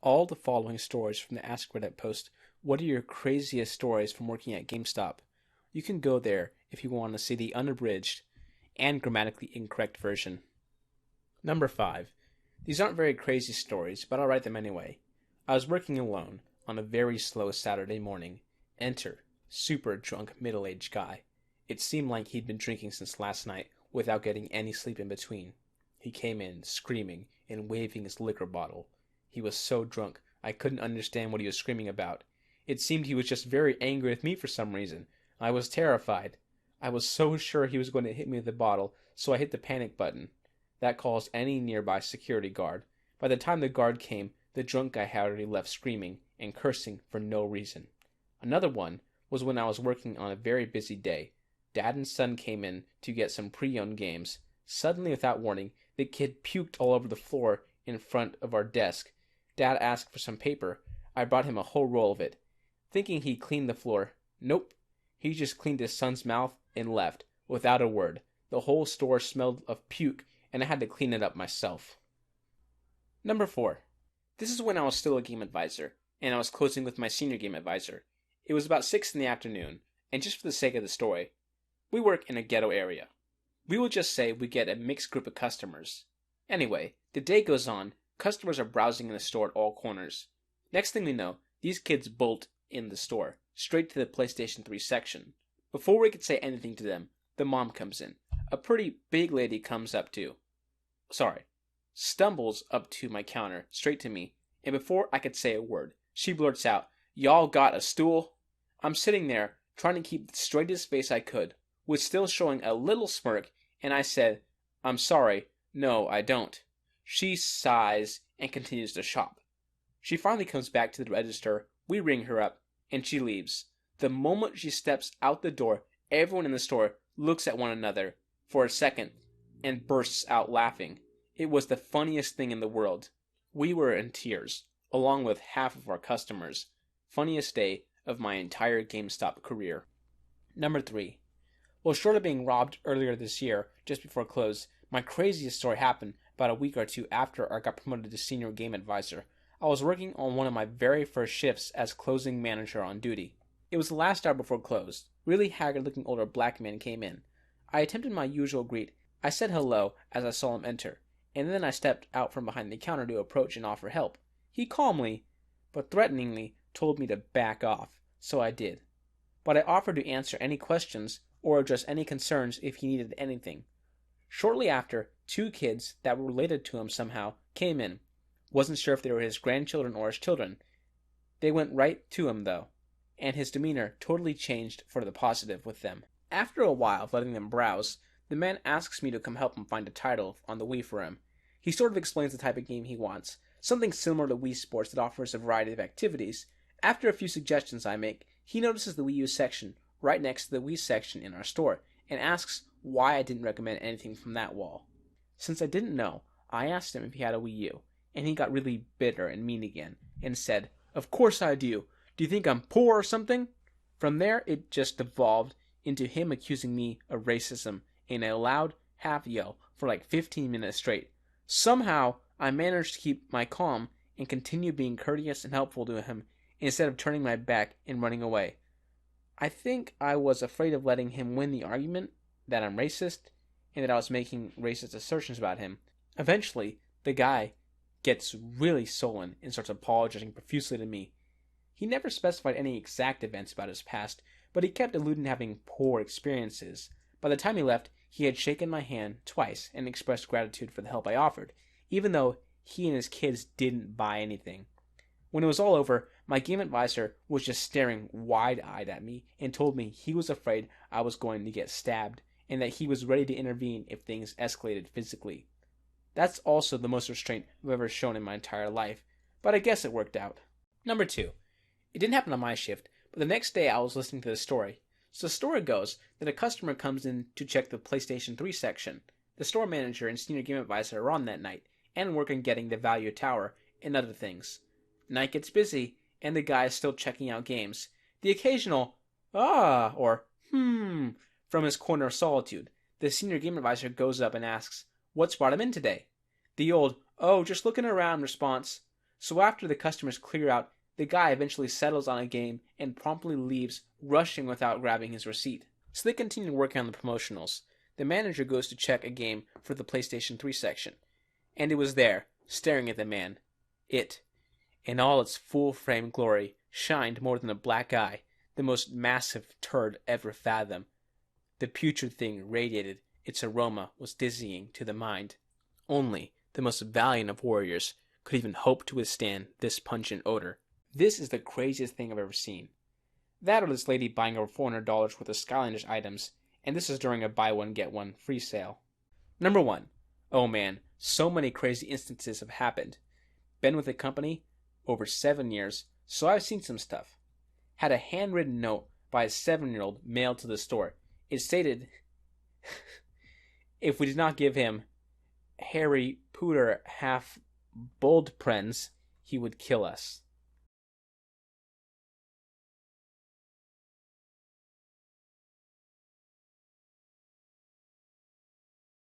all the following stories from the Ask Reddit post, "What are your craziest stories from working at GameStop?" You can go there if you want to see the unabridged and grammatically incorrect version. Number 5. These aren't very crazy stories, but I'll write them anyway. I was working alone on a very slow Saturday morning. Enter super drunk middle-aged guy. It seemed like he'd been drinking since last night without getting any sleep in between. He came in screaming and waving his liquor bottle. He was so drunk I couldn't understand what he was screaming about. It seemed he was just very angry with me for some reason. I was terrified. I was so sure he was going to hit me with the bottle, so I hit the panic button. That calls any nearby security guard. By the time the guard came, the drunk guy had already left screaming and cursing for no reason. Another one was when I was working on a very busy day. Dad and son came in to get some pre-owned games. Suddenly, without warning, the kid puked all over the floor in front of our desk. Dad asked for some paper. I brought him a whole roll of it, thinking he cleaned the floor. Nope. He just cleaned his son's mouth and left, without a word. The whole store smelled of puke, and I had to clean it up myself. Number 4. This is when I was still a game advisor, and I was closing with my senior game advisor. It was about 6 in the afternoon, and just for the sake of the story, we work in a ghetto area. We will just say we get a mixed group of customers. Anyway, the day goes on, customers are browsing in the store at all corners. Next thing we know, these kids bolt in the store, straight to the PlayStation 3 section. Before we could say anything to them, the mom comes in. A pretty big lady stumbles up to my counter, straight to me, and before I could say a word, she blurts out, "Y'all got a stool?" I'm sitting there, trying to keep the straightest face I could, with still showing a little smirk, and I said, "I'm sorry, no, I don't." She sighs and continues to shop. She finally comes back to the register, we ring her up, and she leaves. The moment she steps out the door, everyone in the store looks at one another for a second and bursts out laughing. It was the funniest thing in the world. We were in tears, along with half of our customers. Funniest day of my entire GameStop career. Number 3. Well, short of being robbed earlier this year, just before close, my craziest story happened about a week or two after I got promoted to senior game advisor. I was working on one of my very first shifts as closing manager on duty. It was the last hour before close. Really haggard-looking older black man came in. I attempted my usual greet. I said hello as I saw him enter, and then I stepped out from behind the counter to approach and offer help. He calmly, but threateningly, told me to back off, so I did. But I offered to answer any questions or address any concerns if he needed anything. Shortly after, 2 kids that were related to him somehow came in. Wasn't sure if they were his grandchildren or his children. They went right to him, though, and his demeanor totally changed for the positive with them. After a while of letting them browse, the man asks me to come help him find a title on the Wii for him. He sort of explains the type of game he wants, something similar to Wii Sports that offers a variety of activities. After a few suggestions I make, he notices the Wii U section right next to the Wii section in our store, and asks why I didn't recommend anything from that wall. Since I didn't know, I asked him if he had a Wii U, and he got really bitter and mean again, and said, "Of course I do. Do you think I'm poor or something?" From there, it just devolved into him accusing me of racism in a loud half yell for like 15 minutes straight. Somehow, I managed to keep my calm and continue being courteous and helpful to him instead of turning my back and running away. I think I was afraid of letting him win the argument that I'm racist and that I was making racist assertions about him. Eventually, the guy gets really sullen and starts apologizing profusely to me. He never specified any exact events about his past, but he kept alluding to having poor experiences. By the time he left, he had shaken my hand twice and expressed gratitude for the help I offered, even though he and his kids didn't buy anything. When it was all over, my game advisor was just staring wide-eyed at me and told me he was afraid I was going to get stabbed and that he was ready to intervene if things escalated physically. That's also the most restraint I've ever shown in my entire life, but I guess it worked out. Number 2. It didn't happen on my shift, but the next day I was listening to the story. So the story goes that a customer comes in to check the PlayStation 3 section. The store manager and senior game advisor are on that night, and work on getting the value tower and other things. Night gets busy, and the guy is still checking out games. The occasional, "ah," or from his corner of solitude. The senior game advisor goes up and asks, "What's brought him in today?" The old, "Oh, just looking around" response So after the customers clear out, the guy eventually settles on a game and promptly leaves, rushing without grabbing his receipt. So they continue working on the promotionals. The manager goes to check a game for the PlayStation 3 section, and it was there, staring at the man. It, in all its full-frame glory, shined more than a black eye, the most massive turd ever fathomed. The putrid thing radiated, its aroma was dizzying to the mind. Only the most valiant of warriors could even hope to withstand this pungent odor. This is the craziest thing I've ever seen. That or this lady buying over $400 worth of Skylanders items, and this is during a buy one get one free sale. Number 1. Oh man, so many crazy instances have happened. Been with the company over 7 years, so I've seen some stuff. Had a handwritten note by a 7-year-old mailed to the store. It stated, if we did not give him hary, pooter, half bold prens, he would kill us.